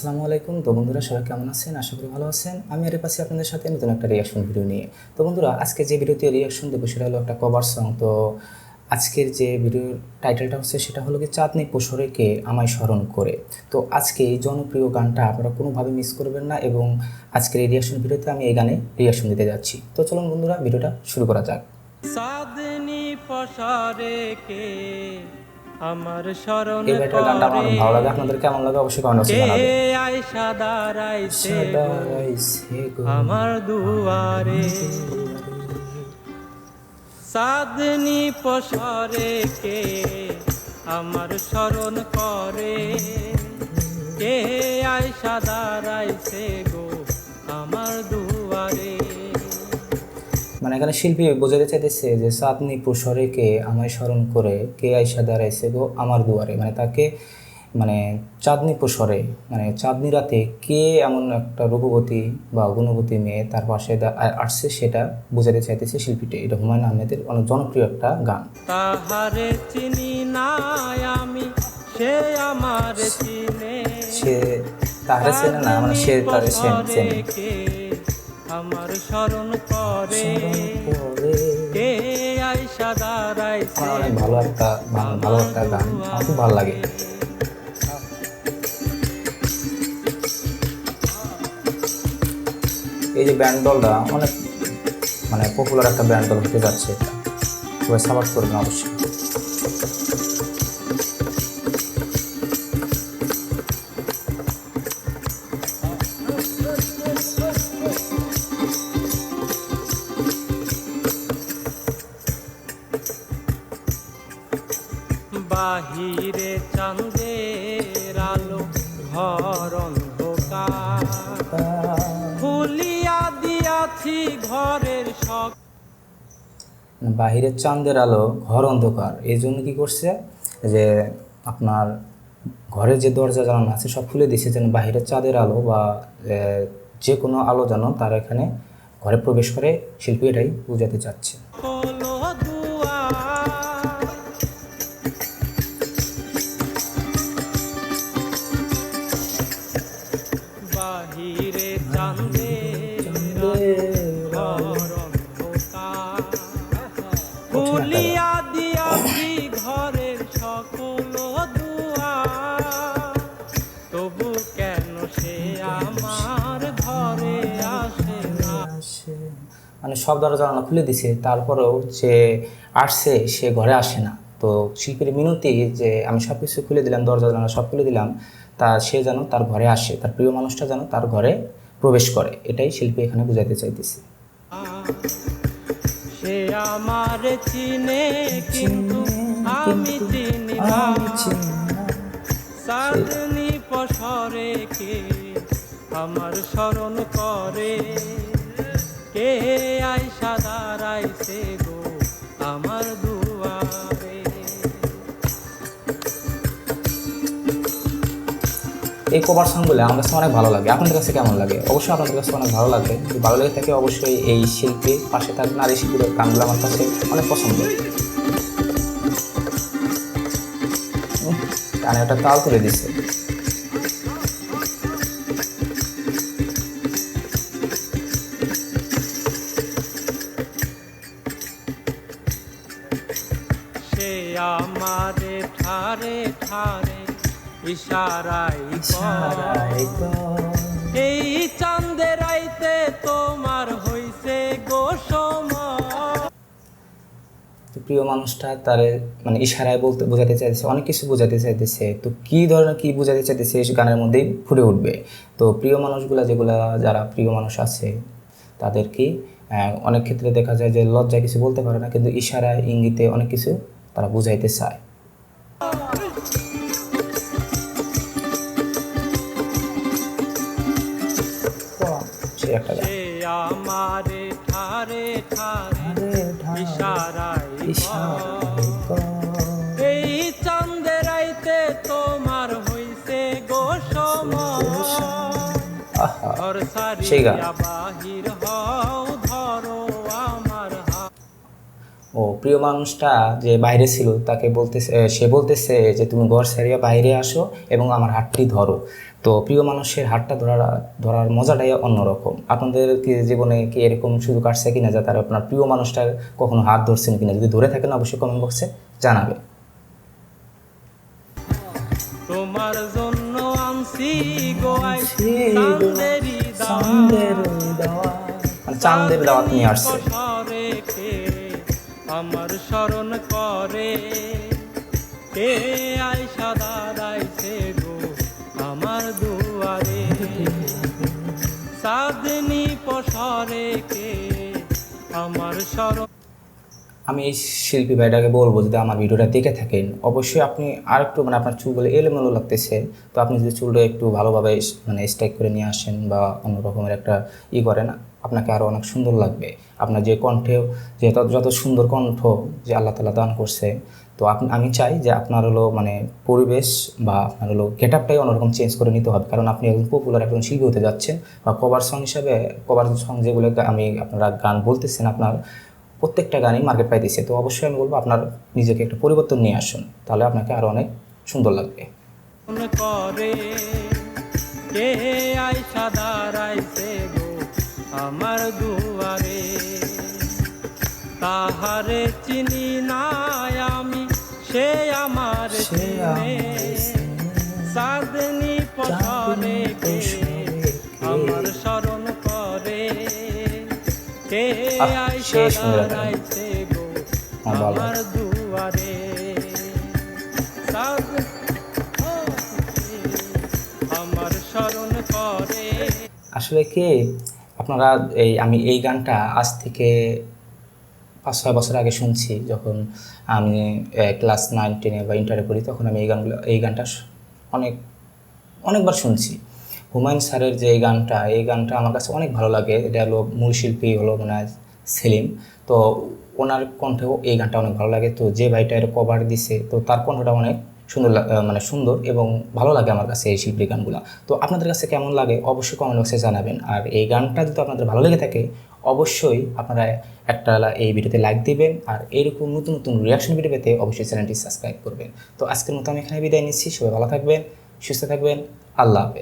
আসসালামু আলাইকুম। তো বন্ধুরা সবাই কেমন আছেন? আশা করি ভালো আছেন। আমি আর পাচ্ছি আপনাদের সাথে নতুন একটা রিয়াকশন ভিডিও নিয়ে। তো বন্ধুরা আজকে যে ভিডিওতে রিয়াকশন দেবো সেটা হলো একটা কভার সং। তো আজকের যে ভিডিওর টাইটেলটা হচ্ছে সেটা হলো কি চাঁদনি পসরে কে আমায় স্মরণ করে। তো আজকে এই জনপ্রিয় গানটা আপনারা কোনোভাবে মিস করবেন না এবং আজকের এই রিয়াকশন ভিডিওতে আমি এই গানে রিয়াকশন দিতে যাচ্ছি। তো চলুন বন্ধুরা ভিডিওটা শুরু করা যাক। চাঁদনি পসরে কে আমার স্মরণ এই ব্যাটার গানটা আমার অনেক ভালো লাগে। আপনাদের কেমন লাগে অবশ্যই কমেন্ট বক্সে জানাবেন। আয়সা দাঁড়াইছে গো আমার দুয়ারে, চাঁদনি পসরে কে আমার স্মরণ করে, কে আয়সা দাঁড়াইছে গো আমার দুয়ারে। মানে এখানে শিল্পী বোঝাতে চাইতেছে যে চাঁদনি পসরে কে আমায় স্মরণ করে, কে আইসা দাঁড়াইছে গো আমার দুয়ারে। মানে তাকে মানে চাঁদনি পসরে মানে চাঁদনি রাতে কে এমন একটা রূপবতী বা গুণবতী মেয়ে তার পাশে আসছে সেটা বোঝাতে চাইতেছে শিল্পীটি। এটা হুমায়ুন আহমেদের অনেক জনপ্রিয় একটা গান। তাহারে চিনি নাই আমি, সে আমার চিনে, সে তাহারে চেনে না, মানে সে তারে চেনে। আমার স্মরণ করে, কে আইসা দাঁড়াইছে আমার অনেক ভালো একটা গান, আমার খুব ভালো লাগে। এই যে ব্যান্ড দলটা অনেক মানে পপুলার একটা ব্যান্ড দল হতে যাচ্ছে, এটা সবাই সাপোর্ট করবেন অবশ্যই। বাহিরে চাঁদের আলো ঘর অন্ধকার, খুলিয়া দিয়াছি ঘরের শখ। বাহিরের চাঁদের আলো ঘর অন্ধকার, এই জন্য কী করছে যে আপনার ঘরের যে দরজা জানানো আছে সব খুলে দিয়েছে যেন বাহিরের চাঁদের আলো বা যে কোনো আলো যেন তার এখানে ঘরে প্রবেশ করে। শিল্পী এটাই বোঝাতে চাচ্ছে। বাহিরে চাঁদের ঘর অন্ধকার, খুলিয়া দিয়াছি ঘরের সকল দুয়ার, তবু কেন সে আমার ঘরে আসে না। মানে সব দরজা জানালা খুলে দিছে, তারপরেও যে আসছে সে ঘরে আসে না। তো শিল্পীর মিনতি যে আমি সব কিছু খুলে দিলাম, দরজা জানালা সব খুলে দিলাম, তা সে যেন তার ঘরে আসে, তার প্রিয় মানুষটা যেন তার ঘরে প্রবেশ করে, এটাই শিল্পী এখানে বোঝাতে চাইতেছে। সে আমার চিনে কিন্তু আমি চিনি না, চাঁদনি পসরে কে আমার স্মরণ করে, কে আইসা দাঁড়াইছে গো আমার দুয়ারে। এই কভার সংগুলো আমার কাছে অনেক ভালো লাগে। আপনাদের কাছে কেমন লাগে? অবশ্যই আপনাদের কাছে অনেক ভালো লাগে। যদি ভালো লেগে থাকে অবশ্যই এই শিল্পীর পাশে থাকবেন। আর এই শিল্পীর গানগুলো আমার কাছে অনেক পছন্দ। গানে একটা তাল তুলে দিচ্ছে। সে আমারে ঠারে ঠারে ইশারাই এই চাঁদের আইতে তোমার হইছে গো সময়। প্রিয় মানুষটা তারে মানে ইশারায় বলতে বোঝাতে চাইতেছে, অনেক কিছু বোঝাতে চাইতেছে। তো কী ধরনের কী বোঝাতে চাইতেছে এই গানের মধ্যেই ফুটে উঠবে। তো প্রিয় মানুষগুলা যারা প্রিয় মানুষ আছে তাদেরকে অনেক ক্ষেত্রে দেখা যায় যে লজ্জায় কিছু বলতে পারে না, কিন্তু ইশারায় ইঙ্গিতে অনেক কিছু তারা বুঝাইতে চায়। সে একটা গান। আমারে ঠারে ঠারে ইশারাই এই চাঁদের আইতে তোমার হইছে গো সময়, সেই গান। বাহির হও ধরো আমার হাত। ও প্রিয় মানুষটা যে বাইরে ছিল তাকে বলতেছে, সে বলতেছে যে তুমি ঘর ছাড়িয়া বাইরে আসো এবং আমার হাতটি ধরো। তো প্রিয় মানুষের হাতটা ধরার মজাটাই অন্যরকম। আপনাদের কি জীবনে কি এরকম সুযোগ আসছে কিনা যে তারা আপনার প্রিয় মানুষটার কখনো হাত ধরছেন কিনা? যদি ধরে থাকেন অবশ্যই কমেন্ট বক্সে জানাবে। তোমার জন্য আনছি গোয়াই চাঁদেরই দাওয়াত, মানে চাঁদের দাওয়াত নিয়ে আসছে। পশরে কে আমার স্মরণ করে, কে আয়সা দাঁড়াইছে গো আমার দুয়ারে, চাঁদনি পশরে কে আমার স্মরণ। আমি এই শিল্পী ভাইটাকে বলবো, যদি আমার ভিডিওটা দেখে থাকেন অবশ্যই আপনি আর একটু মানে আপনার চুলগুলো এলোমেলো লাগতেছে, তো আপনি যদি চুলটা একটু ভালোভাবে মানে স্ট্রাইক করে নিয়ে আসেন বা অন্য রকমের একটা করেন, আপনাকে আরও অনেক সুন্দর লাগবে। আপনার যে কণ্ঠেও যে যত সুন্দর কণ্ঠ যে আল্লাহ তাআলা দান করছে, তো আমি চাই যে আপনার হলো মানে পরিবেশ বা আপনার হলো গেট আপটাই অন্যরকম চেঞ্জ করে নিতে হবে, কারণ আপনি একজন পপুলার একজন শিল্পী হতে যাচ্ছেন, বা কভার সং হিসাবে কভার সং যেগুলো আমি আপনারা গান বলতেছেন আপনার প্রত্যেকটা গানই মার্কেট পাইতেছে। তো অবশ্যই আমি বলবো আপনার নিজেকে একটা পরিবর্তন নিয়ে আসুন, তাহলে আপনাকে আরও অনেক সুন্দর লাগবে। করে কে আয়সা দাঁড়াইছে গো আমার দুয়ারে, তাহারে চিনি নাই আমি সে আমার চিনে, চাঁদনি পশরে কে আমার স্মরণ করে, কে আয়সা দাঁড়াইছে গো আমার দুয়ারে, আমার স্মরণ করে। আসলে কি আপনারা আমি এই গানটা আজ থেকে 5-6 বছর আগে শুনছি, যখন আমি ক্লাস 9-10 বা ইন্টারে পড়ি, তখন আমি এই গানটা অনেকবার শুনছি। হুমায়ুন স্যারের যে এই গানটা আমার কাছে অনেক ভালো লাগে। এটা হলো মূল শিল্পী হলো মানে সেলিম, তো ওনার কণ্ঠেও এই গানটা অনেক ভালো লাগে। তো যে ভাইটা এর কভার দিছে, তো তার কণ্ঠটা অনেক সুন্দর মানে সুন্দর এবং ভালো লাগে আমার কাছে এই শিল্পীর গানগুলো। তো আপনাদের কাছে কেমন লাগে অবশ্যই কমেন্ট বক্সে জানাবেন। আর এই গানটা যদি আপনাদের ভালো লেগে থাকে অবশ্যই আপনারা একটা এই ভিডিওতে লাইক দিবেন, আর এইরকম নতুন নতুন রিয়াকশন ভিডিও পেতে অবশ্যই চ্যানেলটি সাবস্ক্রাইব করবেন। তো আজকের মতো আমি এখানে বিদায় নিচ্ছি। সবাই ভালো থাকবেন, সুস্থ থাকবেন, আল্লাহ হাফেজ।